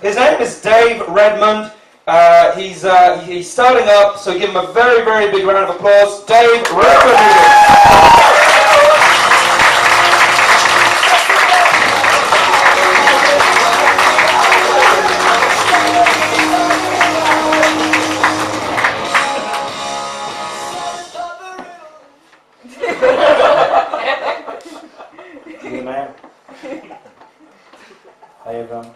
His name is Dave Redmond. He's starting up, so give him a very, very big round of applause. Dave Redmond. Hey man. Hi everyone.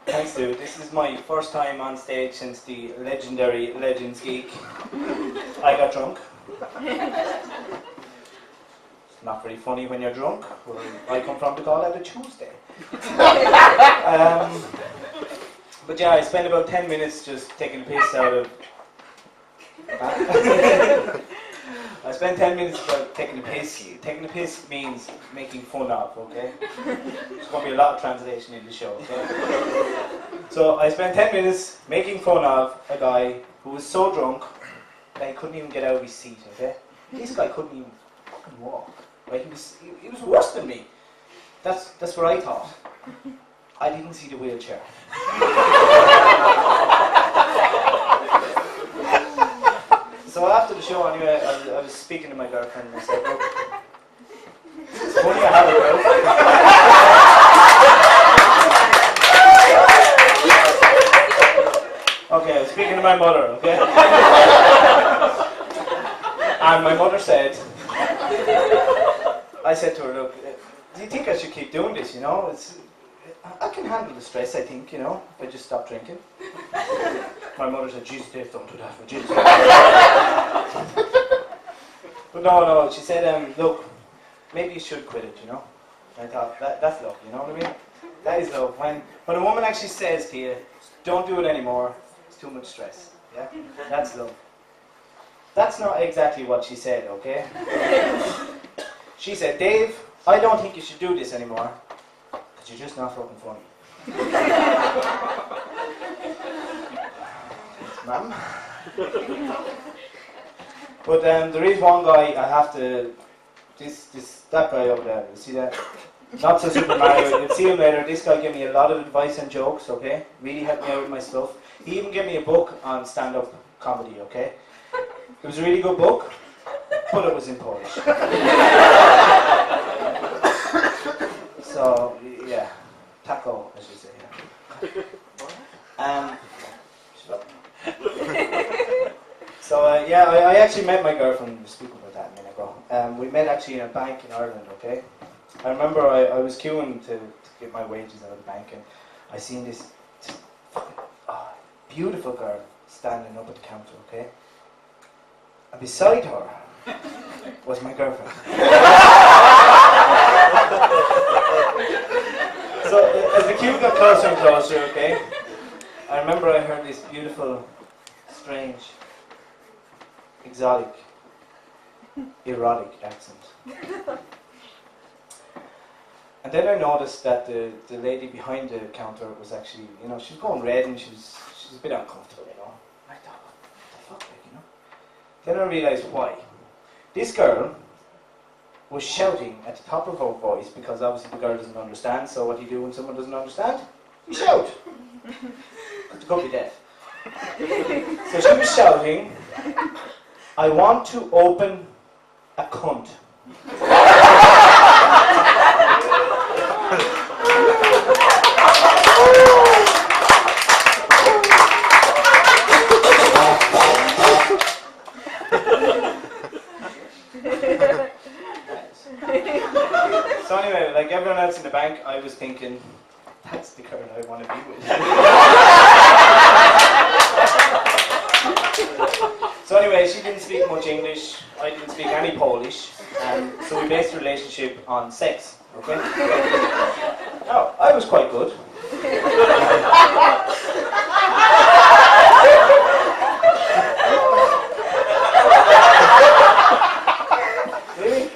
Thanks dude, this is my first time on stage since the legendary Legends Geek. I got drunk. It's not very funny when you're drunk. Where I come from to call it a Tuesday. But yeah, I spent about 10 minutes just taking the piss out of... I spent 10 minutes about taking the piss. Taking the piss means making fun of, okay? There's going to be a lot of translation in the show, okay? So I spent 10 minutes making fun of a guy who was so drunk that he couldn't even get out of his seat, okay? This guy couldn't even fucking walk. Right? He was worse than me. That's what I thought. I didn't see the wheelchair. So after the show, anyway, I was speaking to my girlfriend and I said, look, it's funny I have a girlfriend. Okay, I was speaking to my mother, okay? And my mother said, I said to her, look, do you think I should keep doing this, you know? I can handle the stress, I think, you know, if I just stop drinking. My mother said, Jesus, Dave, don't do that for Jesus. But no, she said, look, maybe you should quit it, you know. And I thought, that's love, you know what I mean? That is love. When a woman actually says to you, don't do it anymore, it's too much stress, yeah? That's love. That's not exactly what she said, okay? She said, Dave, I don't think you should do this anymore. You're just not fucking funny. Ma'am. But there is one guy I have to. That guy over there. You see that? Not so Super Mario. You'll see him later. This guy gave me a lot of advice and jokes. Okay, really helped me out with my stuff. He even gave me a book on stand-up comedy. Okay, it was a really good book, but it was in Polish. So, yeah, taco, as you say, yeah. Shut up. So, yeah, I actually met my girlfriend, we were speaking about that a minute ago. We met actually in a bank in Ireland, okay? I remember I was queuing to get my wages out of the bank, and I seen this beautiful girl standing up at the counter, okay? And beside her was my girlfriend. So as the queue got closer and closer, okay, I remember I heard this beautiful, strange, exotic, erotic accent. And then I noticed that the lady behind the counter was actually, you know, she was going red and she was a bit uncomfortable, you know. I thought, what the fuck, like, you know. Then I realized why. This girl was shouting at the top of her voice because obviously the girl doesn't understand, so what do you do when someone doesn't understand? You shout! Because you could be deaf. So she was shouting, I want to open a cunt. So anyway, like everyone else in the bank, I was thinking, that's the girl I want to be with. So anyway, she didn't speak much English, I didn't speak any Polish, so we based the relationship on sex, okay? Now, I was quite good. Really?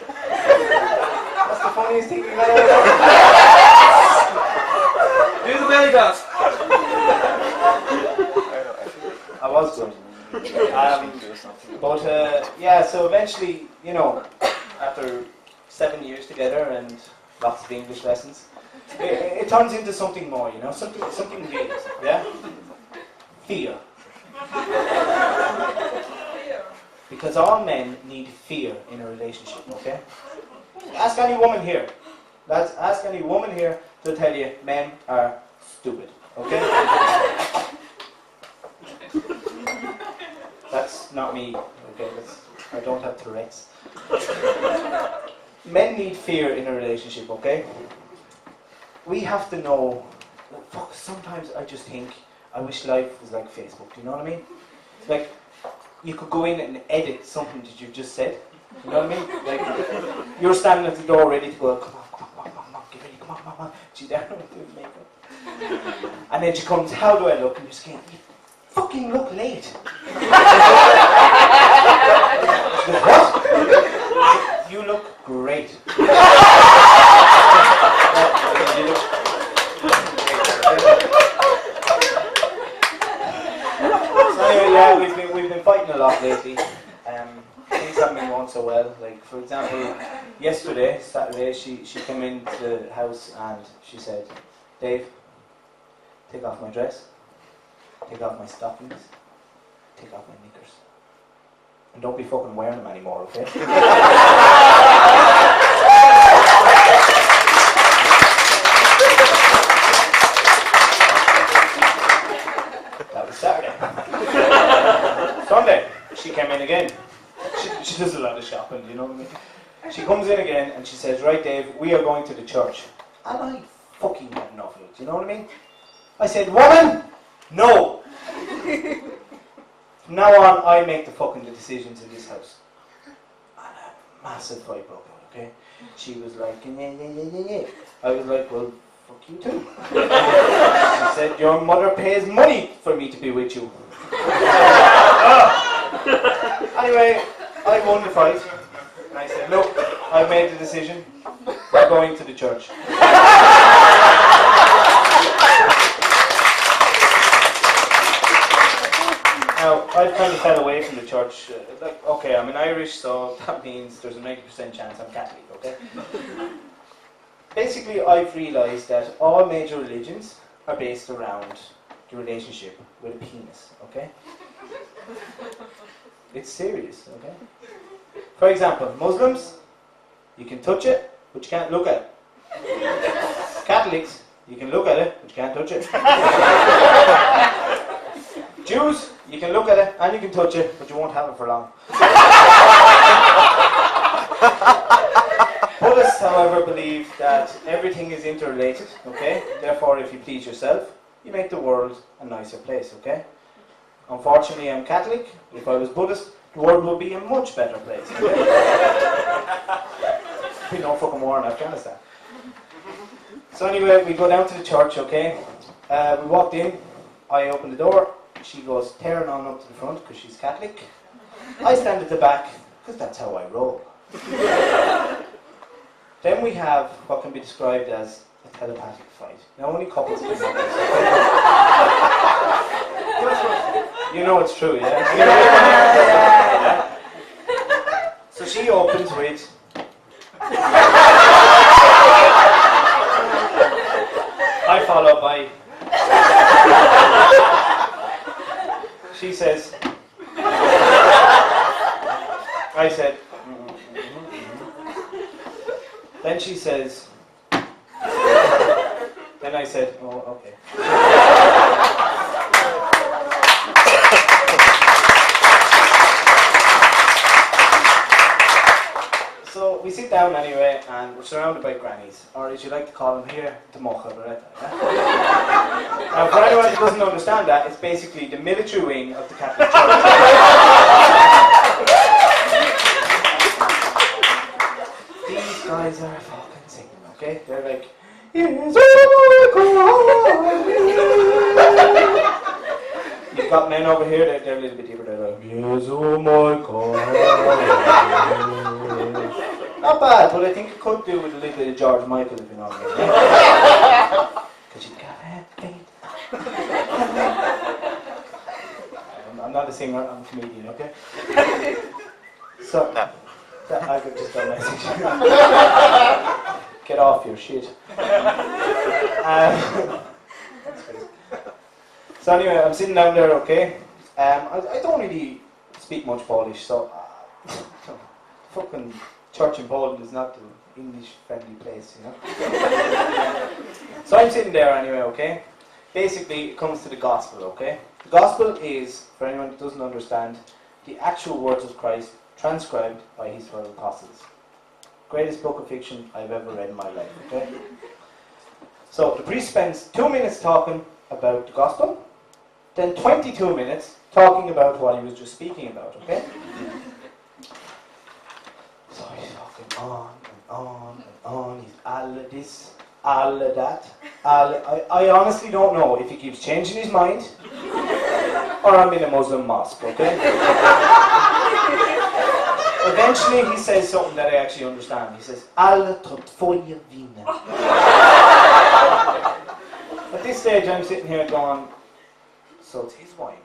That's the funniest thing you've ever done. Do the belly dance. I was good. But yeah, so eventually, you know, after 7 years together and lots of English lessons, it turns into something more, you know, something real, yeah? Fear. Because all men need fear in a relationship, okay? Ask any woman here. Ask any woman here to tell you men are stupid, okay? That's not me, okay? I don't have Tourette's. Men need fear in a relationship, okay? We have to know. Fuck, sometimes I just think I wish life was like Facebook. You know what I mean? Like you could go in and edit something that you just said. You know what I mean? Like you're standing at the door ready to go. Come on, get ready. Come on. She's there doing makeup, and then she comes. How do I look? And you're saying, you fucking look late. What? You look great. You look So anyway, yeah, we've been fighting a lot lately. Things haven't been going so well. Like for example, yesterday, Saturday, she came into the house and she said, "Dave, take off my dress, take off my stockings, take off my knickers, and don't be fucking wearing them anymore, okay?" That was Saturday. Sunday, she came in again. She does a lot of shopping, you know what I mean? She comes in again and she says, "Right, Dave, we are going to the church." And I fucking had enough of it, you know what I mean? I said, "Woman, no! From now on, I make the fucking decisions in this house." And a massive fight broke out, okay? She was like, yeah. I was like, "Well, fuck you too." She said, "Your mother pays money for me to be with you." Anyway, I won the fight. And I said, "Look, I've made the decision. We're going to the church." Now, I've kind of fell away from the church. Like, okay, I'm an Irish, so that means there's a 90% chance I'm Catholic, okay? Basically, I've realised that all major religions are based around the relationship with a penis, okay? It's serious, okay? For example, Muslims, you can touch it, but you can't look at it. Catholics, you can look at it, but you can't touch it. Jews, you can look at it and you can touch it, but you won't have it for long. Buddhists, however, believe that everything is interrelated, okay? Therefore, if you please yourself, you make the world a nicer place, okay? Unfortunately, I'm Catholic. If I was Buddhist, the world would be a much better place, okay? There'd be no fucking war in Afghanistan. So anyway, we go down to the church, okay? We walked in, I opened the door, she goes tearing on up to the front because she's Catholic. I stand at the back because that's how I roll. Then we have what can be described as a telepathic fight. Now only couples can have this. You know it's true, yeah? So she opens with... I follow by... She says... I said... Then she says... Then I said, "Oh, okay." So we sit down anyway, and we're surrounded by grannies, or as you like to call them here, the mocha beretta. Now, for anyone who doesn't understand that, it's basically the military wing of the Catholic Church. These guys are fucking singing, okay? They're like, "Yes, oh my God." You've got men over here, they're a little bit deeper, they're like, "Yes, oh my God." Not bad, but I think it could do with a little bit of George Michael, if you know what I mean. Because you got that faith. I'm not a singer, I'm a comedian, okay? So, I could just done message. Get off your shit. So anyway, I'm sitting down there, okay? I don't really speak much Polish, so fucking church in Poland is not the English-friendly place, you know? So I'm sitting there anyway, okay? Basically, it comes to the gospel, okay? The gospel is, for anyone who doesn't understand, the actual words of Christ transcribed by his 12 apostles. Greatest book of fiction I've ever read in my life, okay? So the priest spends 2 minutes talking about the gospel, then 22 minutes talking about what he was just speaking about, okay? So he's talking on and on and on. He's all of this, all of that. I honestly don't know if he keeps changing his mind or I'm in a Muslim mosque, okay? Eventually he says something that I actually understand. He says, Alle tot tvoje wiener. At this stage I'm sitting here going, so it's his wine.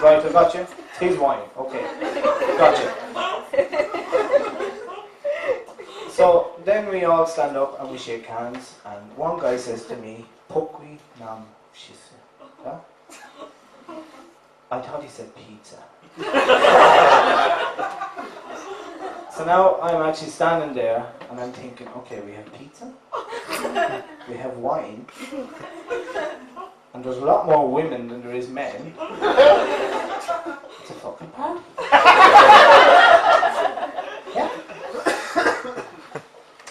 Right, I got you. It's his wine. Okay. Gotcha. So then we all stand up and we shake hands, and one guy says to me, Pokui nam shise. Huh? I thought he said pizza. So now I'm actually standing there and I'm thinking, okay, we have pizza, we have wine, and there's a lot more women than there is men. It's a fucking party. Yeah.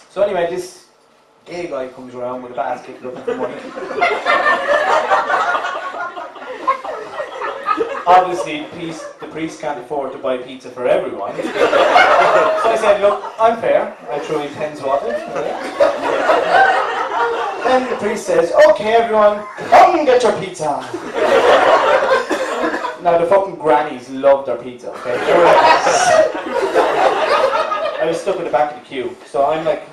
So anyway, this gay guy comes around with a basket looking for money. Obviously, the priest can't afford to buy pizza for everyone. So I said, look, I'm fair. I threw in 10 zloty. Then the priest says, okay, everyone, come get your pizza. Now, the fucking grannies loved their pizza, okay? They were like, I was stuck at the back of the queue, so I'm like,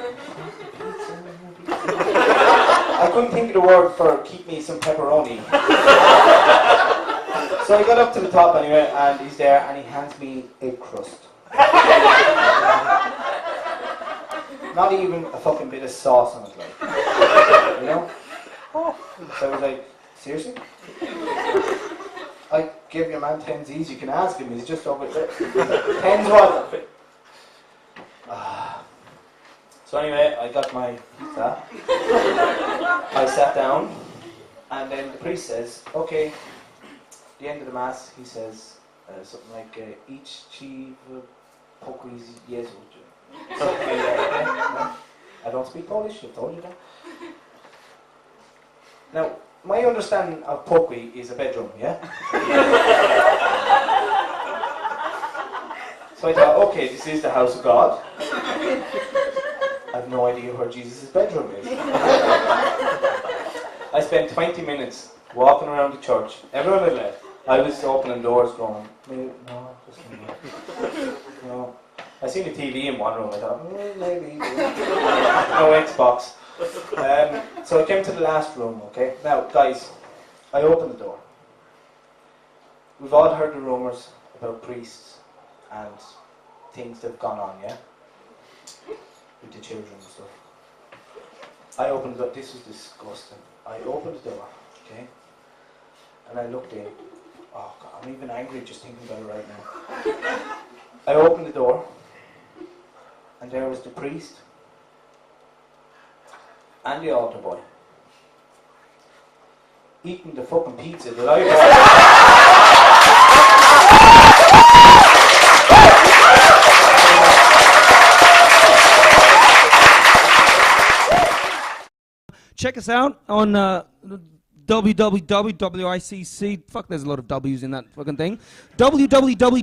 I couldn't think of the word for keep me some pepperoni. So I got up to the top anyway, and he's there, and he hands me a crust. Not even a fucking bit of sauce on it, like. You know? So I was like, seriously? I give your man 10 Z's, you can ask him, he's just over there. 10's what? So anyway, I got my pizza. I sat down, and then the priest says, okay, at the end of the mass, he says something like, each chief pokój z Jezu. Something like that, okay? I don't speak Polish, I've told you that. Now, my understanding of pokój is a bedroom, yeah? So I thought, okay, this is the house of God. I have no idea where Jesus' bedroom is. I spent 20 minutes walking around the church. Everyone had left. I was opening doors going, no, just me. No. I seen a TV in one room. I thought, maybe. No Xbox. So I came to the last room, okay? Now, guys, I opened the door. We've all heard the rumours about priests and things that have gone on, yeah? With the children and stuff. I opened the door. This was disgusting. I opened the door, okay? And I looked in. Oh God, I'm even angry just thinking about it right now. I opened the door, and there was the priest and the altar boy eating the fucking pizza that I bought. Check us out on www.wicc. Fuck, there's a lot of W's in that fucking thing. www.wicc.pl.